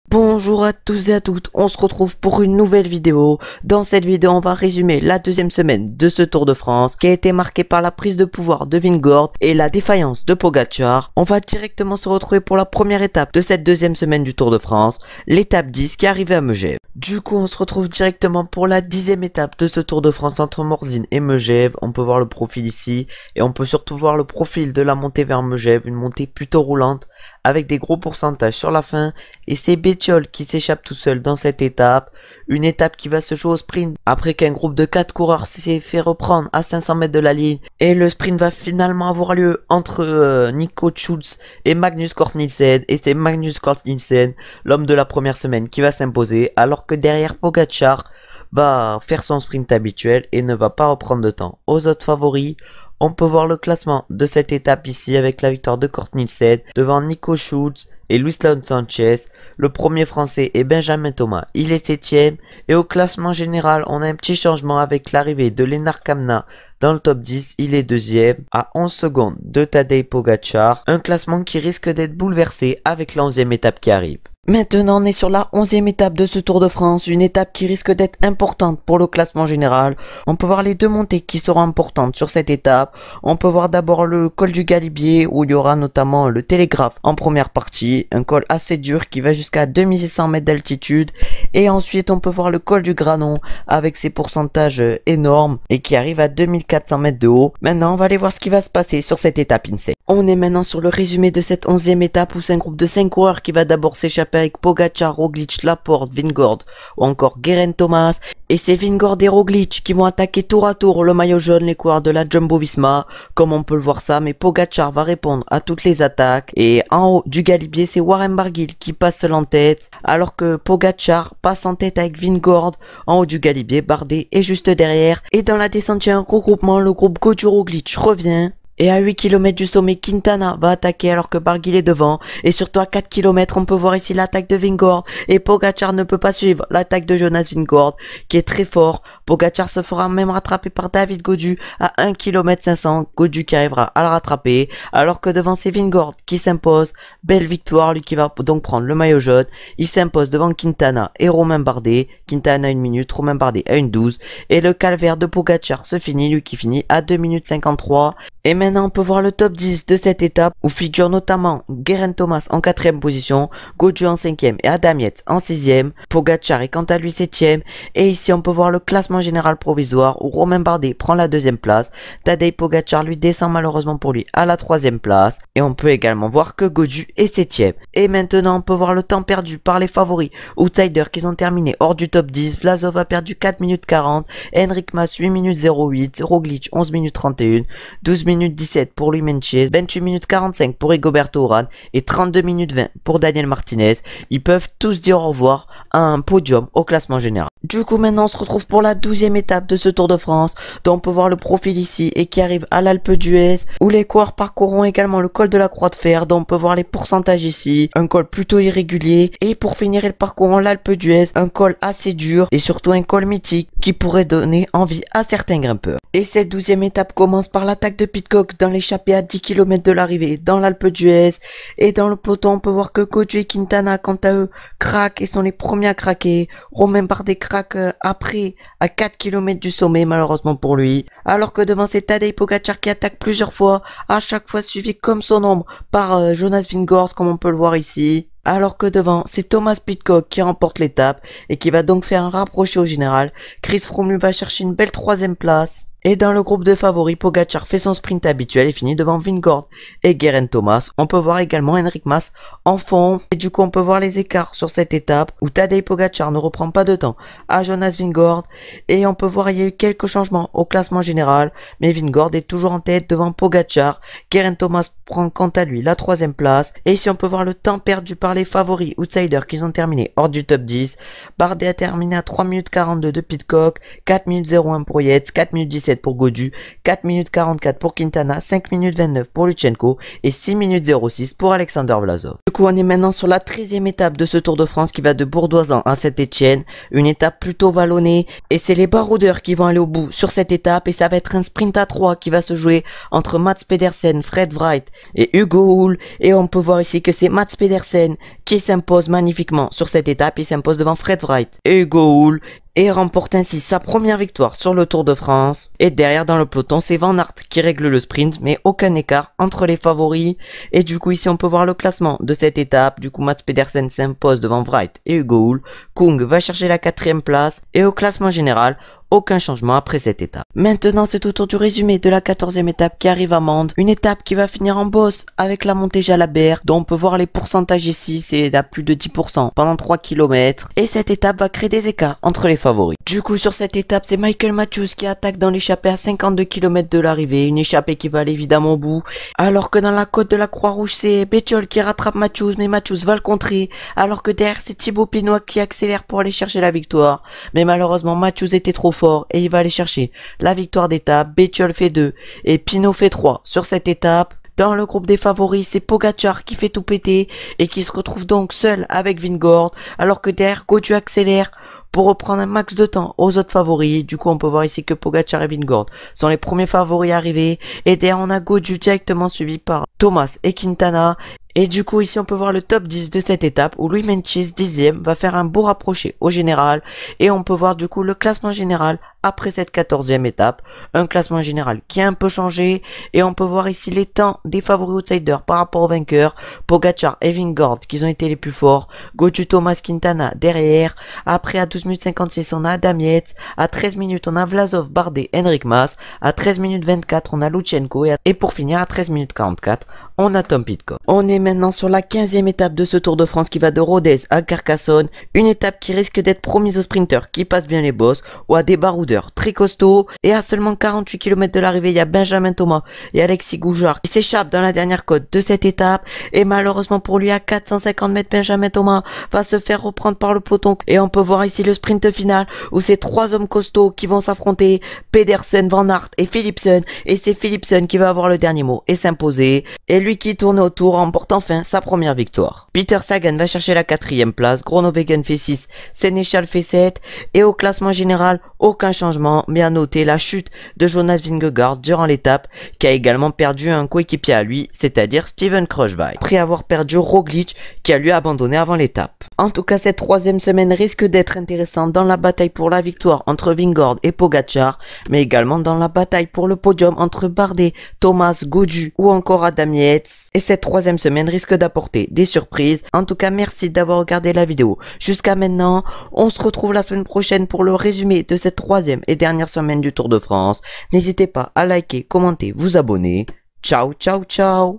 Bonjour à tous et à toutes, on se retrouve pour une nouvelle vidéo. Dans cette vidéo, on va résumer la deuxième semaine de ce Tour de France qui a été marquée par la prise de pouvoir de Vingegaard et la défaillance de Pogačar. On va directement se retrouver pour la première étape de cette deuxième semaine du Tour de France, l'étape 10 qui est arrivée à Megève. Du coup, on se retrouve directement pour la 10e étape de ce Tour de France entre Morzine et Megève. On peut voir le profil ici et on peut surtout voir le profil de la montée vers Megève, une montée plutôt roulante avec des gros pourcentages sur la fin, et c'est Bettiol qui s'échappe tout seul dans cette étape, une étape qui va se jouer au sprint après qu'un groupe de 4 coureurs s'est fait reprendre à 500 mètres de la ligne, et le sprint va finalement avoir lieu entre Nico Schulz et Magnus Cort Nielsen, et c'est Magnus Cort Nielsen, l'homme de la première semaine, qui va s'imposer, alors que derrière Pogačar va faire son sprint habituel et ne va pas reprendre de temps aux autres favoris. On peut voir le classement de cette étape ici avec la victoire de Cort Nielsen devant Nico Schulz et Luis Leon Sanchez. Le premier français est Benjamin Thomas, il est 7ème. Et au classement général, on a un petit changement avec l'arrivée de Lennart Kämna dans le top 10, il est 2ème à 11 secondes de Tadej Pogačar. Un classement qui risque d'être bouleversé avec la 11e étape qui arrive. Maintenant, on est sur la 11e étape de ce Tour de France, une étape qui risque d'être importante pour le classement général. On peut voir les deux montées qui seront importantes sur cette étape. On peut voir d'abord le col du Galibier où il y aura notamment le Télégraphe en première partie, un col assez dur qui va jusqu'à 2600 mètres d'altitude. Et ensuite, on peut voir le col du Granon avec ses pourcentages énormes et qui arrive à 2400 mètres de haut. Maintenant, on va aller voir ce qui va se passer sur cette étape INSEE. On est maintenant sur le résumé de cette 11e étape où c'est un groupe de 5 coureurs qui va d'abord s'échapper avec Pogačar, Roglic, Laporte, Vingegaard ou encore Geraint Thomas. Et c'est Vingegaard et Roglic qui vont attaquer tour à tour le maillot jaune, les coureurs de la Jumbo-Visma, comme on peut le voir ça, mais Pogačar va répondre à toutes les attaques. Et en haut du Galibier, c'est Warren Barguil qui passe seul en tête, alors que Pogačar passe en tête avec Vingegaard. En haut du Galibier, Bardet est juste derrière. Et dans la descente, il y a un regroupement, le groupe Gaudu-Roglic revient. Et à 8 km du sommet, Quintana va attaquer alors que Barguil est devant. Et surtout à 4 km, on peut voir ici l'attaque de Vingegaard. Et Pogačar ne peut pas suivre l'attaque de Jonas Vingegaard, qui est très fort. Pogačar se fera même rattraper par David Gaudu à 1 km 500. Gaudu qui arrivera à le rattraper. Alors que devant c'est Vingegaard qui s'impose. Belle victoire, lui qui va donc prendre le maillot jaune. Il s'impose devant Quintana et Romain Bardet. Quintana à 1 minute, Romain Bardet à 1,12. Et le calvaire de Pogačar se finit, lui qui finit à 2 minutes 53. Et maintenant, on peut voir le top 10 de cette étape où figure notamment Geraint Thomas en 4ème position, Gaudu en 5ème et Adam Yates en 6ème. Pogačar est quant à lui 7ème. Et ici, on peut voir le classement général provisoire où Romain Bardet prend la 2ème place. Tadej Pogačar lui descend malheureusement pour lui à la 3ème place. Et on peut également voir que Gaudu est 7ème. Et maintenant, on peut voir le temps perdu par les favoris outsiders qui ont terminé hors du top 10. Vlasov a perdu 4 minutes 40, Enric Mas 8 minutes 08, Roglic 11 minutes 31, 12 minutes 17 pour Louis Meintjes, 28 minutes 45 pour Rigoberto Urán et 32 minutes 20 pour Daniel Martinez. Ils peuvent tous dire au revoir à un podium au classement général. Du coup, maintenant, on se retrouve pour la 12e étape de ce Tour de France, dont on peut voir le profil ici et qui arrive à l'Alpe d'Huez, où les coureurs parcourront également le col de la Croix de Fer, dont on peut voir les pourcentages ici, un col plutôt irrégulier. Et pour finir, ils parcourront l'Alpe d'Huez, un col assez dur et surtout un col mythique qui pourrait donner envie à certains grimpeurs. Et cette 12e étape commence par l'attaque de Pidcock dans l'échappée à 10 km de l'arrivée dans l'Alpe d'Huez. Et dans le peloton, on peut voir que Gaudu et Quintana, quant à eux, craquent et sont les premiers à craquer. Romain Bardet craque après à 4 km du sommet, malheureusement pour lui. Alors que devant c'est Tadej Pogačar qui attaque plusieurs fois, à chaque fois suivi comme son ombre par Jonas Vingegaard, comme on peut le voir ici. Alors que devant, c'est Thomas Pidcock qui remporte l'étape et qui va donc faire un rapproché au général. Chris Froome lui va chercher une belle 3ème place. Et dans le groupe de favoris, Pogačar fait son sprint habituel et finit devant Vingegaard et Geraint Thomas. On peut voir également Enric Mas en fond. Et du coup, on peut voir les écarts sur cette étape où Tadej Pogačar ne reprend pas de temps à Jonas Vingegaard. Et on peut voir il y a eu quelques changements au classement général. Mais Vingegaard est toujours en tête devant Pogačar. Geraint Thomas prend quant à lui la 3ème place. Et ici, on peut voir le temps perdu par les favoris outsiders qui ont terminé hors du top 10. Bardet a terminé à 3 minutes 42 de Pidcock, 4 minutes 01 pour Yates, 4 minutes 17 pour Gaudu, 4 minutes 44 pour Quintana, 5 minutes 29 pour Lutsenko et 6 minutes 06 pour Alexander Vlasov. Du coup, on est maintenant sur la 13e étape de ce Tour de France qui va de Bourdoisan à Saint-Etienne, une étape plutôt vallonnée et c'est les baroudeurs qui vont aller au bout sur cette étape et ça va être un sprint à 3 qui va se jouer entre Mats Pedersen, Fred Wright et Hugo Hull et on peut voir ici que c'est Mats Pedersen qui s'impose magnifiquement sur cette étape. Il s'impose devant Fred Wright et Hugo Hull et remporte ainsi sa première victoire sur le Tour de France. Et derrière dans le peloton, c'est Van Aert qui règle le sprint, mais aucun écart entre les favoris. Et du coup ici on peut voir le classement de cette étape. Du coup Mats Pedersen s'impose devant Wright et Hugo Hull. Kung va chercher la 4e place et au classement général, aucun changement après cette étape. Maintenant c'est au tour du résumé de la 14e étape qui arrive à Mende. Une étape qui va finir en bosse avec la montée Jalabert, dont on peut voir les pourcentages ici, c'est à plus de 10% pendant 3 km. Et cette étape va créer des écarts entre les favoris. Du coup sur cette étape c'est Michael Matthews qui attaque dans l'échappée à 52 km de l'arrivée. Une échappée qui va aller évidemment au bout. Alors que dans la côte de la Croix-Rouge c'est Bettiol qui rattrape Matthews, mais Matthews va le contrer. Alors que derrière c'est Thibaut Pinot qui accélère pour aller chercher la victoire. Mais malheureusement Matthews était trop fort et il va aller chercher la victoire d'étape. Bettiol fait 2 et Pinot fait 3 sur cette étape. Dans le groupe des favoris, c'est Pogacar qui fait tout péter et qui se retrouve donc seul avec Vingegaard, alors que derrière Gaudu accélère pour reprendre un max de temps aux autres favoris. Du coup on peut voir ici que Pogacar et Vingegaard sont les premiers favoris arrivés, et derrière on a Gaudu directement suivi par Thomas et Quintana. Et du coup ici on peut voir le top 10 de cette étape où Louis Meintjes 10e va faire un beau rapproché au général, et on peut voir du coup le classement général après cette 14e étape, un classement général qui a un peu changé, et on peut voir ici les temps des favoris outsiders par rapport aux vainqueurs. Pogacar et Vingegaard qui ont été les plus forts, Gaudu, Thomas, Quintana derrière. Après à 12 minutes 56 on a Adam Yates, à 13 minutes on a Vlasov, Bardet, Enric Mas, à 13 minutes 24 on a Lutsenko, et pour finir à 13 minutes 44 on a Tom Pidcock. On est maintenant sur la 15e étape de ce Tour de France qui va de Rodez à Carcassonne, une étape qui risque d'être promise aux sprinteurs qui passent bien les bosses ou à des baroudeurs très costauds. Et à seulement 48 km de l'arrivée, il y a Benjamin Thomas et Alexis Goujard qui s'échappent dans la dernière côte de cette étape, et malheureusement pour lui à 450 mètres, Benjamin Thomas va se faire reprendre par le peloton. Et on peut voir ici le sprint final où c'est 3 hommes costauds qui vont s'affronter, Pedersen, Van Aert et Philipsen, et c'est Philipsen qui va avoir le dernier mot et s'imposer. Et lui qui tourne autour remporte enfin sa première victoire. Peter Sagan va chercher la 4e place, Groenewegen fait 6, Sénéchal fait 7, et au classement général, aucun changement, mais à noter la chute de Jonas Vingegaard durant l'étape, qui a également perdu un coéquipier à lui, c'est-à-dire Steven Kruijswijk, après avoir perdu Roglic qui a lui abandonné avant l'étape. En tout cas, cette 3e semaine risque d'être intéressante dans la bataille pour la victoire entre Vingegaard et Pogacar, mais également dans la bataille pour le podium entre Bardet, Thomas, Gaudu ou encore Adam Yates. Et cette 3e semaine risque d'apporter des surprises. En tout cas, merci d'avoir regardé la vidéo jusqu'à maintenant. On se retrouve la semaine prochaine pour le résumé de cette 3e et dernière semaine du Tour de France. N'hésitez pas à liker, commenter, vous abonner. Ciao, ciao, ciao.